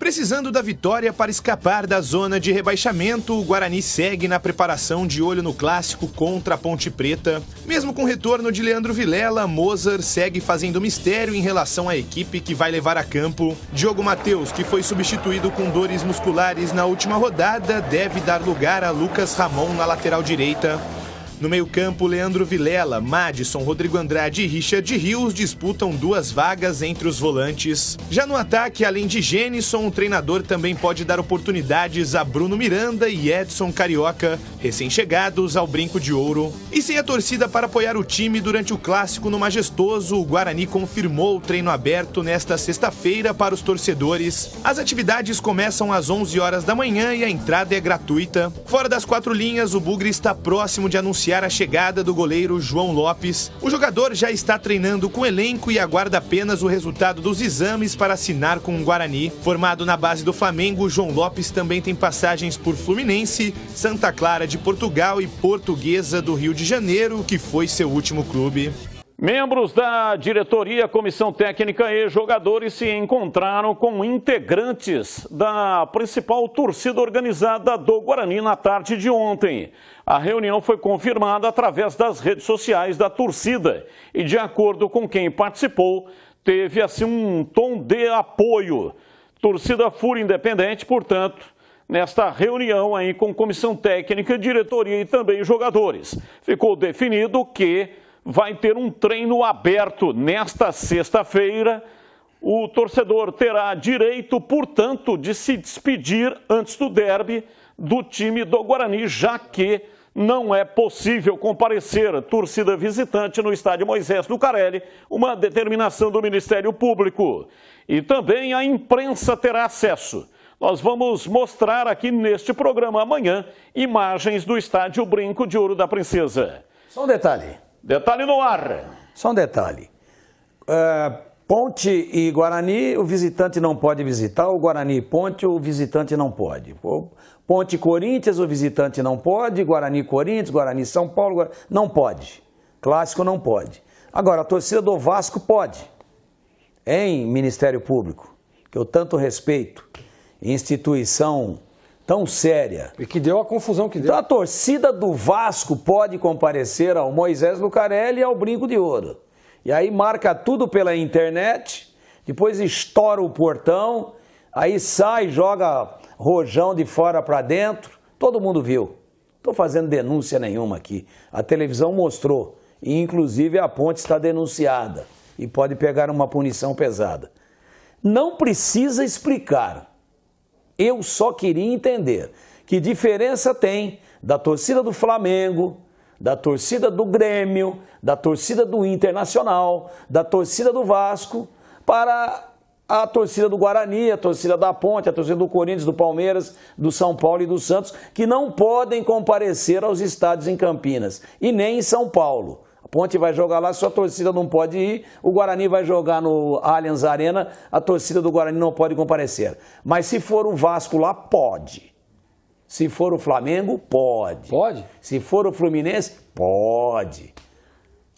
Precisando da vitória para escapar da zona de rebaixamento, o Guarani segue na preparação de olho no clássico contra a Ponte Preta. Mesmo com o retorno de Leandro Vilela, Mozart segue fazendo mistério em relação à equipe que vai levar a campo. Diogo Matheus, que foi substituído com dores musculares na última rodada, deve dar lugar a Lucas Ramon na lateral direita. No meio-campo, Leandro Vilela, Madison, Rodrigo Andrade e Richard Rios disputam 2 vagas entre os volantes. Já no ataque, além de Gênison, o treinador também pode dar oportunidades a Bruno Miranda e Edson Carioca, recém-chegados ao Brinco de Ouro. E sem a torcida para apoiar o time durante o clássico no Majestoso, o Guarani confirmou o treino aberto nesta sexta-feira para os torcedores. As atividades começam às 11 horas da manhã e a entrada é gratuita. Fora das 4 linhas, o Bugre está próximo de anunciar a chegada do goleiro João Lopes. O jogador já está treinando com o elenco e aguarda apenas o resultado dos exames para assinar com o Guarani. Formado na base do Flamengo, João Lopes também tem passagens por Fluminense, Santa Clara de Portugal e Portuguesa do Rio de Janeiro, que foi seu último clube. Membros da diretoria, comissão técnica e jogadores se encontraram com integrantes da principal torcida organizada do Guarani na tarde de ontem. A reunião foi confirmada através das redes sociais da torcida e, de acordo com quem participou, teve assim um tom de apoio. Torcida Fúria Independente, portanto, nesta reunião aí com comissão técnica, diretoria e também jogadores. Ficou definido que vai ter um treino aberto nesta sexta-feira. O torcedor terá direito, portanto, de se despedir antes do derby do time do Guarani, já que não é possível comparecer torcida visitante no estádio Moisés Lucarelli, uma determinação do Ministério Público. E também a imprensa terá acesso. Nós vamos mostrar aqui neste programa amanhã imagens do estádio Brinco de Ouro da Princesa. Só um detalhe. Detalhe no ar. Só um detalhe. Ponte e Guarani, o visitante não pode visitar. O Guarani e Ponte, o visitante não pode. Ponte e Corinthians, o visitante não pode. Guarani e Corinthians, Guarani e São Paulo, não pode. Clássico não pode. Agora, a torcida do Vasco pode. Em Ministério Público, que eu tanto respeito, instituição tão séria. E que deu a confusão que deu. Então a torcida do Vasco pode comparecer ao Moisés Lucarelli e ao Brinco de Ouro. E aí marca tudo pela internet, depois estoura o portão, aí sai, joga rojão de fora para dentro, todo mundo viu. Não estou fazendo denúncia nenhuma aqui. A televisão mostrou, e inclusive a Ponte está denunciada e pode pegar uma punição pesada. Não precisa explicar. Eu só queria entender que diferença tem da torcida do Flamengo, da torcida do Grêmio, da torcida do Internacional, da torcida do Vasco, para a torcida do Guarani, a torcida da Ponte, a torcida do Corinthians, do Palmeiras, do São Paulo e do Santos, que não podem comparecer aos estádios em Campinas e nem em São Paulo. A Ponte vai jogar lá, sua torcida não pode ir. O Guarani vai jogar no Allianz Arena, a torcida do Guarani não pode comparecer. Mas se for o Vasco lá, pode. Se for o Flamengo, pode. Pode? Se for o Fluminense, pode.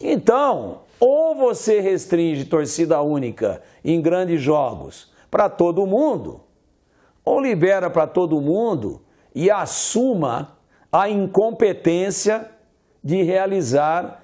Então, ou você restringe torcida única em grandes jogos para todo mundo, ou libera para todo mundo e assuma a incompetência de realizar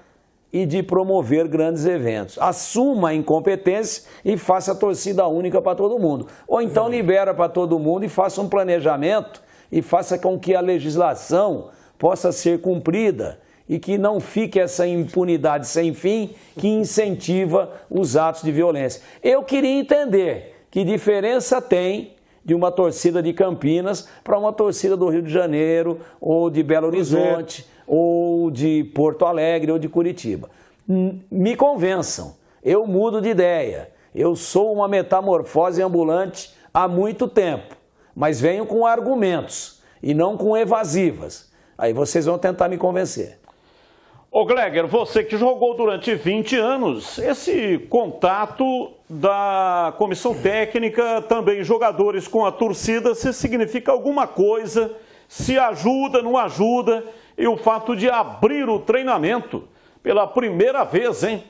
e de promover grandes eventos. Assuma a incompetência e faça a torcida única para todo mundo. Ou então libera para todo mundo e faça um planejamento e faça com que a legislação possa ser cumprida e que não fique essa impunidade sem fim que incentiva os atos de violência. Eu queria entender que diferença tem de uma torcida de Campinas para uma torcida do Rio de Janeiro ou de Belo Horizonte, ou de Porto Alegre, ou de Curitiba. Me convençam, eu mudo de ideia. Eu sou uma metamorfose ambulante há muito tempo, mas venho com argumentos e não com evasivas. Aí vocês vão tentar me convencer. Ô Gleger, você que jogou durante 20 anos, esse contato da comissão técnica, também jogadores com a torcida, se significa alguma coisa, se ajuda, não ajuda, e o fato de abrir o treinamento pela primeira vez, hein?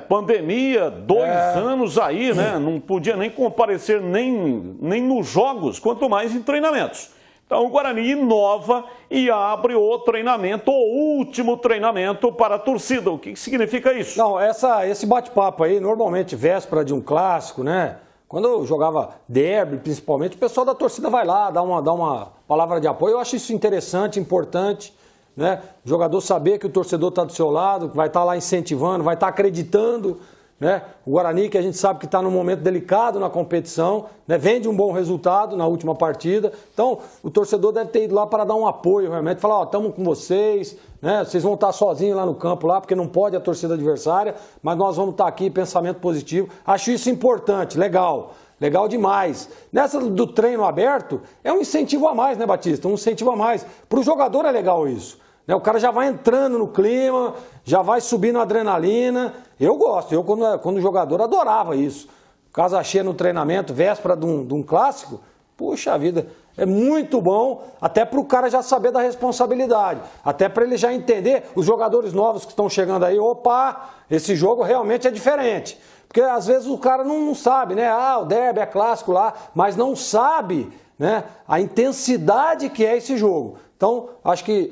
pandemia, 2 anos aí, né? Não podia nem comparecer nem nos jogos, quanto mais em treinamentos. Então o Guarani inova e abre o treinamento, o último treinamento para a torcida. O que significa isso? Não, esse bate-papo aí, normalmente véspera de um clássico, né? Quando eu jogava derby, principalmente, o pessoal da torcida vai lá, dá uma palavra de apoio. Eu acho isso interessante, importante, né? O jogador saber que o torcedor está do seu lado, vai estar lá incentivando, vai estar acreditando, né? O Guarani, que a gente sabe que está num momento delicado na competição, né? Vem de um bom resultado na última partida. Então, o torcedor deve ter ido lá para dar um apoio, realmente, falar, estamos com vocês, né? Vocês vão estar sozinhos lá no campo, lá, porque não pode a torcida adversária, mas nós vamos estar aqui, pensamento positivo. Acho isso importante, legal. Legal demais. Nessa do treino aberto, é um incentivo a mais, né, Batista? Um incentivo a mais. Para o jogador é legal isso. O cara já vai entrando no clima, já vai subindo a adrenalina. Eu gosto, quando jogador adorava isso. Casa cheia no treinamento, véspera de um clássico, puxa vida, é muito bom, até para o cara já saber da responsabilidade, até para ele já entender, os jogadores novos que estão chegando aí, opa, esse jogo realmente é diferente. Porque às vezes o cara não sabe, né? O derby é clássico lá, mas não sabe, né, a intensidade que é esse jogo. Então,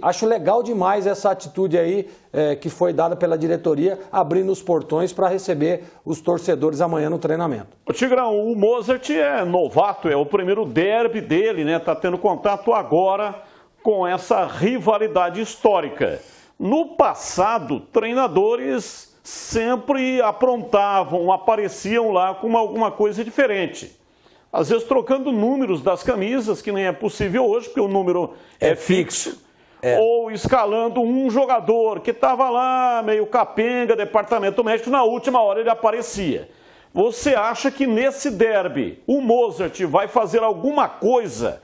acho legal demais essa atitude aí que foi dada pela diretoria, abrindo os portões para receber os torcedores amanhã no treinamento. Ô Tigrão, o Mozart é novato, é o primeiro derby dele, né? Está tendo contato agora com essa rivalidade histórica. No passado, treinadores sempre aprontavam, apareciam lá com alguma coisa diferente. Às vezes trocando números das camisas, que nem é possível hoje, porque o número é fixo. Ou escalando um jogador que estava lá, meio capenga, departamento médico, na última hora ele aparecia. Você acha que nesse derby o Mozart vai fazer alguma coisa,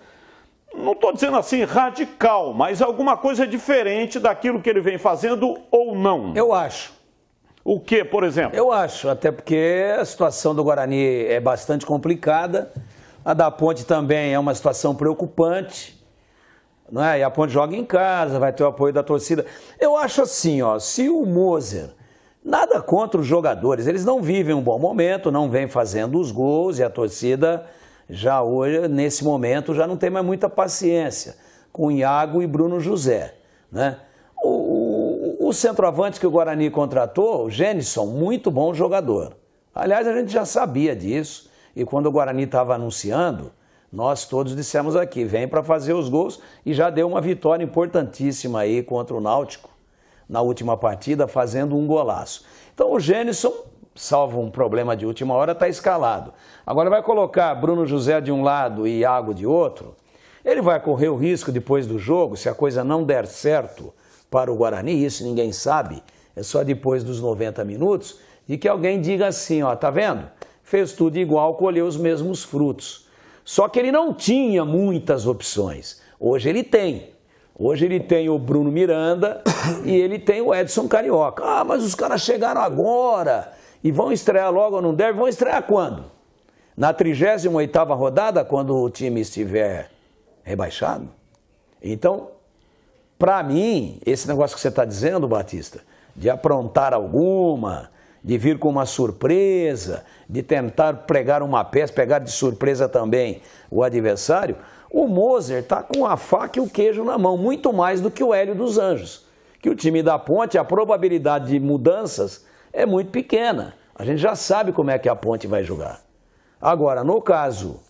não estou dizendo assim radical, mas alguma coisa diferente daquilo que ele vem fazendo ou não? Eu acho. O que, por exemplo? Eu acho, até porque a situação do Guarani é bastante complicada. A da Ponte também é uma situação preocupante, não é? E a Ponte joga em casa, vai ter o apoio da torcida. Eu acho assim, ó, se o Moser, nada contra os jogadores, eles não vivem um bom momento, não vêm fazendo os gols e a torcida já hoje, nesse momento, já não tem mais muita paciência com Iago e Bruno José, né? O centroavante que o Guarani contratou, o Gênison, muito bom jogador. Aliás, a gente já sabia disso. E quando o Guarani estava anunciando, nós todos dissemos aqui, vem para fazer os gols. E já deu uma vitória importantíssima aí contra o Náutico, na última partida, fazendo um golaço. Então o Gênison, salvo um problema de última hora, está escalado. Agora vai colocar Bruno José de um lado e Iago de outro. Ele vai correr o risco depois do jogo, se a coisa não der certo para o Guarani, isso ninguém sabe, é só depois dos 90 minutos, de que alguém diga assim, ó, tá vendo? Fez tudo igual, colheu os mesmos frutos. Só que ele não tinha muitas opções. Hoje ele tem. Hoje ele tem o Bruno Miranda e ele tem o Edson Carioca. Ah, mas os caras chegaram agora e vão estrear logo no derby. Vão estrear quando? Na 38ª rodada, quando o time estiver rebaixado? Então, para mim, esse negócio que você está dizendo, Batista, de aprontar alguma, de vir com uma surpresa, de tentar pregar uma peça, pegar de surpresa também o adversário, o Moser está com a faca e o queijo na mão, muito mais do que o Hélio dos Anjos. Que o time da Ponte, a probabilidade de mudanças é muito pequena. A gente já sabe como é que a Ponte vai jogar. Agora, no caso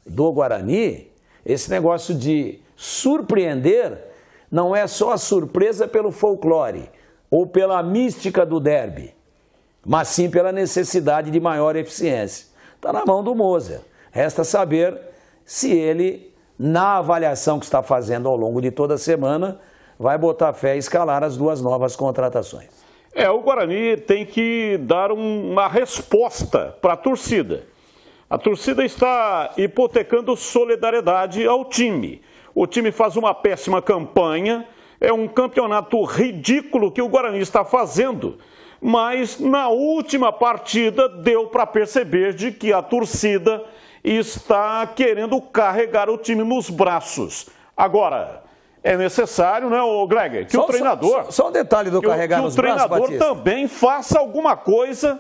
do Guarani, esse negócio de surpreender não é só a surpresa pelo folclore ou pela mística do derby, mas sim pela necessidade de maior eficiência. Está na mão do Moser. Resta saber se ele, na avaliação que está fazendo ao longo de toda a semana, vai botar fé e escalar as duas novas contratações. O Guarani tem que dar uma resposta para a torcida. A torcida está hipotecando solidariedade ao time. O time faz uma péssima campanha, é um campeonato ridículo que o Guarani está fazendo, mas na última partida deu para perceber de que a torcida está querendo carregar o time nos braços. Agora, é necessário, né, o Gleger, que o treinador... Só um detalhe do carregar nos braços, Batista. Que o treinador também faça alguma coisa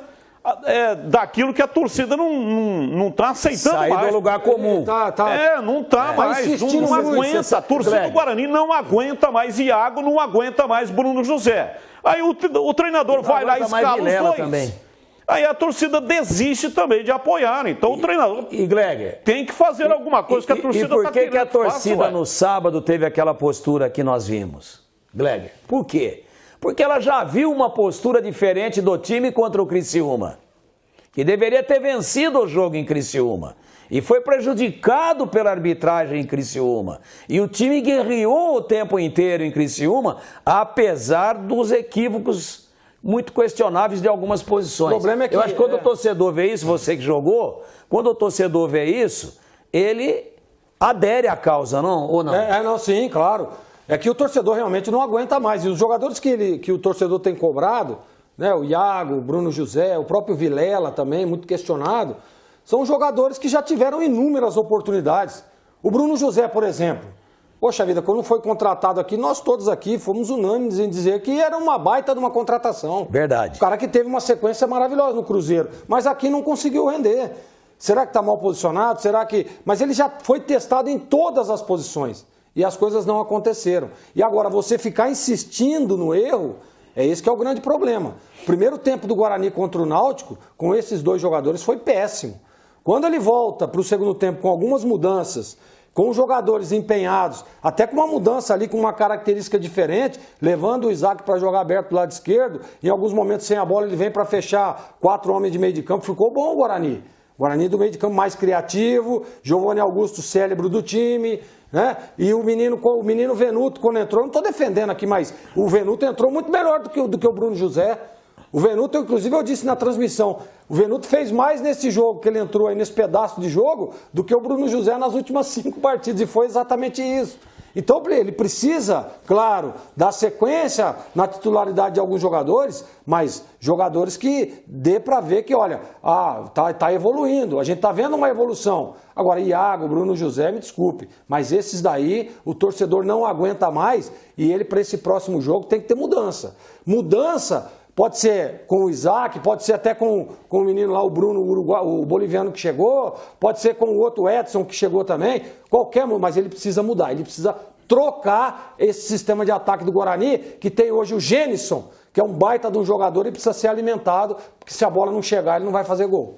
daquilo que a torcida não está aceitando mais. Sair do lugar comum. Não está mais. Não aguenta. A torcida do Guarani não aguenta mais Iago, não aguenta mais Bruno José. Aí o treinador vai lá e escala os dois. Também. Aí a torcida desiste também de apoiar. Então o treinador tem que fazer alguma coisa que a torcida está querendo. E por que a torcida no sábado teve aquela postura que nós vimos? Gleger, por quê? Porque ela já viu uma postura diferente do time contra o Criciúma, que deveria ter vencido o jogo em Criciúma, e foi prejudicado pela arbitragem em Criciúma. E o time guerreou o tempo inteiro em Criciúma, apesar dos equívocos muito questionáveis de algumas posições. O problema é que, eu acho que quando o torcedor vê isso, você que jogou, quando o torcedor vê isso, ele adere à causa, não? Ou não? Não, sim, claro. É que o torcedor realmente não aguenta mais. E os jogadores que o torcedor tem cobrado, né, o Iago, o Bruno José, o próprio Vilela também, muito questionado, são jogadores que já tiveram inúmeras oportunidades. O Bruno José, por exemplo, poxa vida, quando foi contratado aqui, nós todos aqui fomos unânimes em dizer que era uma baita de uma contratação. Verdade. O cara que teve uma sequência maravilhosa no Cruzeiro, mas aqui não conseguiu render. Será que está mal posicionado? Será que... Mas ele já foi testado em todas as posições. E as coisas não aconteceram. E agora, você ficar insistindo no erro, é esse que é o grande problema. O primeiro tempo do Guarani contra o Náutico, com esses dois jogadores, foi péssimo. Quando ele volta para o segundo tempo com algumas mudanças, com os jogadores empenhados, até com uma mudança ali, com uma característica diferente, levando o Isaac para jogar aberto do lado esquerdo, em alguns momentos sem a bola ele vem para fechar 4 homens de meio de campo, ficou bom o Guarani. Guarani do meio de campo mais criativo, Giovanni Augusto, cérebro do time, né? E o menino Venuto, quando entrou, não estou defendendo aqui, mas o Venuto entrou muito melhor do que o Bruno José. O Venuto, inclusive, eu disse na transmissão, o Venuto fez mais nesse jogo que ele entrou aí, nesse pedaço de jogo, do que o Bruno José nas últimas 5 partidas, e foi exatamente isso. Então ele precisa, claro, dar sequência na titularidade de alguns jogadores, mas jogadores que dê para ver que, olha, tá evoluindo, a gente tá vendo uma evolução. Agora, Iago, Bruno José, me desculpe, mas esses daí o torcedor não aguenta mais e ele, para esse próximo jogo, tem que ter mudança. Mudança pode ser com o Isaac, pode ser até com o menino lá, o Bruno, o boliviano que chegou, pode ser com o outro Edson que chegou também, mas ele precisa mudar, ele precisa trocar esse sistema de ataque do Guarani, que tem hoje o Gênison, que é um baita de um jogador e precisa ser alimentado, porque se a bola não chegar, ele não vai fazer gol.